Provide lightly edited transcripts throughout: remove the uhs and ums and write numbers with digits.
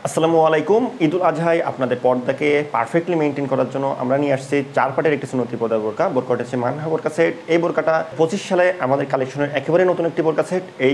আসসালামু আলাইকুম। ঈদুল আজহায় আপনাদের পর্দাকে পারফেক্টলি মেনটেন করার জন্য আমরা নিয়ে আসছি 4 পার্টের একটি সুন্নতি পর্দার বোরকা। বোরকাটা হচ্ছে মানহা বোরকা সেট। এই বোরকাটা 25 সালে আমাদের কালেকশনের একেবারে নতুন একটি বোরকা সেট। এই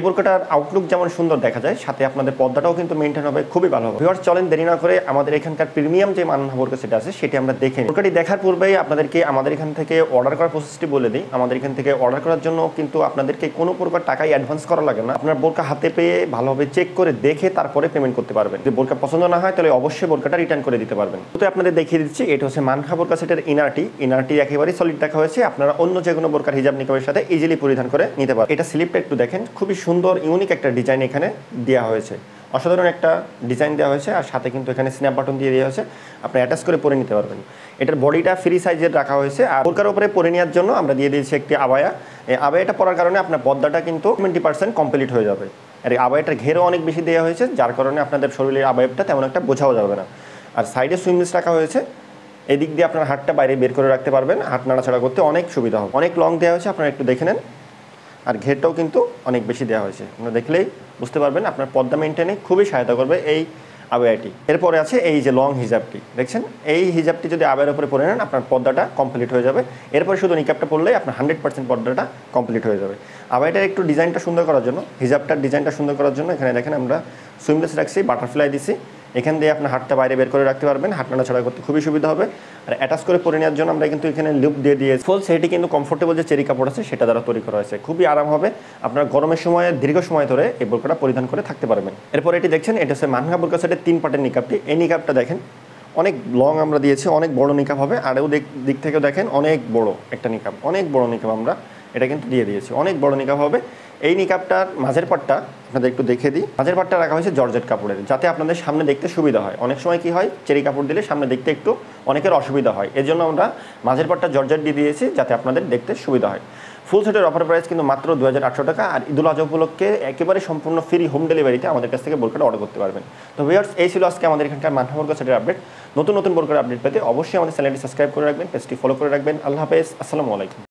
বোরকাটার আউটলুক যেমন সুন্দর দেখা যায়, সাথে আপনাদের পর্দাটাও কিন্তু মেনটেন হবে খুবই ভালো হবে। ভিউয়ার্স, চলেন দেরি না করে আমাদের এখানকার প্রিমিয়াম যে মানহা বোরকা সেট আছে সেটি আমরা দেখে নিই। বোরকাটি দেখার পূর্বেই আপনাদেরকে আমাদের এখান থেকে অর্ডার করার প্রসেসটি বলে দিই। আমাদের এখান থেকে অর্ডার করার জন্য কিন্তু আপনাদেরকে কোনো প্রকার টাকাই অ্যাডভান্স করা লাগে না। আপনার বোরকা হাতে পেয়ে ভালোভাবে চেক করে দেখে তারপরে পেমেন্ট করতে পারবেন। যদি বোরকা পছন্দ না হয় তাহলে অবশ্যই বোরকাটা রিটার্ন করে দিতে পারবেন। তো আপনাদের দেখিয়ে দিচ্ছি, এটা হচ্ছে মানহা বোরকা সেটের ইনারটি একেবারেই সলিড দেখা হয়েছে। আপনারা অন্য যে কোনো বোরকার হিজাব নিকাবের সাথে ইজিলি পরিধান করে নিতে পারবেন। এটা স্লিপটা একটু দেখেন, খুবই সুন্দর ইউনিক একটা ডিজাইন এখানে দেওয়া হয়েছে। অসাধারণ একটা ডিজাইন দেওয়া হয়েছে, আর সাথে কিন্তু এখানে স্ন্যাপ বাটন দিয়ে দেওয়া হয়েছে, আপনি অ্যাটাচ করে পরে নিতে পারবেন। এটার বডিটা ফ্রি সাইজের রাখা হয়েছে, আর বোরকার উপরে পরে নেওয়ার জন্য আমরা দিয়ে দিয়েছি একটি আবায়া। এই আবায়াটা পরার কারণে আপনার পর্দাটা কিন্তু 20% কমপ্লিট হয়ে যাবে। আর এই আবায়াটার ঘেরও অনেক বেশি দেওয়া হয়েছে, যার কারণে আপনাদের শরীরের আবায়াটা তেমন একটা বোঝাও যাবে না। আর সাইডে সুইমলেস রাখা হয়েছে, এই দিক দিয়ে আপনার হাতটা বাইরে বের করে রাখতে পারবেন, হাত নাড়াছাড়া করতে অনেক সুবিধা হবে। অনেক লং দেওয়া হয়েছে, আপনারা একটু দেখে নেন। আর ঘেরটাও কিন্তু অনেক বেশি দেওয়া হয়েছে, আপনারা দেখলেই বুঝতে পারবেন আপনার পর্দা মেনটেনে খুবই সহায়তা করবে এই আবায়াটি। এরপরে আছে এই যে লং হিজাবটি দেখছেন, এই হিজাবটি যদি আবায়ের উপরে পরে নেন আপনার পর্দাটা কমপ্লিট হয়ে যাবে। এরপরে শুধু নিকাবটা পরলেই আপনার 100% পর্দাটা কমপ্লিট হয়ে যাবে। আবায়াটার একটু ডিজাইনটা সুন্দর করার জন্য, হিজাবটার ডিজাইনটা সুন্দর করার জন্য এখানে দেখেন আমরা সুইমলেস রাখছি, বাটারফ্লাই দিছি। এখান দিয়ে আপনার হাতটা বাইরে বের করে রাখতে পারবেন, হাত নাড়াছাড়া করতে খুবই সুবিধা হবে। আর অ্যাটাচ করে পরে নেওয়ার জন্য আমরা কিন্তু এখানে লুপ দিয়ে দিয়েছি। ফুল সেটি কিন্তু কমফোর্টেবল যে চেরি কাপড় আছে সেটা দ্বারা তৈরি করা হয়েছে, খুবই আরাম হবে। আপনার গরমের সময় দীর্ঘ সময় ধরে এই বোরকাটা পরিধান করে থাকতে পারবেন। এরপর এটি দেখছেন, এটা হচ্ছে মানহা বোরকা সেটের 3 পার্টের নিকাবটি। এই নিকাবটা দেখেন অনেক লং আমরা দিয়েছি, অনেক বড় নিকাব হবে। আর ও দিক থেকেও দেখেন অনেক বড় একটা নিকাব, অনেক বড় নিকাব আমরা এটা কিন্তু দিয়ে দিয়েছি, অনেক বড় নিকাব হবে। এই নিকাবটার মাঝের পাটটা আপনাদের একটু দেখে দিই। মাঝের পাটটা রাখা হয়েছে জর্জেট কাপড়ের, যাতে আপনাদের সামনে দেখতে সুবিধা হয়। অনেক সময় কি হয়, চেরি কাপড় দিলে সামনে দেখতে একটু অনেকের অসুবিধা হয়, এর জন্য আমরা মাঝের পাটটা জর্জেট দিয়ে দিয়েছি যাতে আপনাদের দেখতে সুবিধা হয়। ফুল সেটের অফার প্রাইস কিন্তু মাত্র 2800 টাকা। আর ঈদুল আজহা উপলক্ষে একেবারে সম্পূর্ণ ফ্রি হোম ডেলিভারিতে আমাদের কাছ থেকে বোরকাটা অর্ডার করতে পারবেন। তো ভিউয়ার্স, এই ছিল আজকে আমাদের এখানকার মানহা বোরকা সেটের আপডেট। নতুন বোরকার আপডেট পেতে অবশ্যই আমাদের চ্যানেলটি সাবস্ক্রাইব করে রাখবেন, পেজটি ফলো করে রাখবেন। আল্লাহ হাফেজ, আসসালামু আলাইকুম।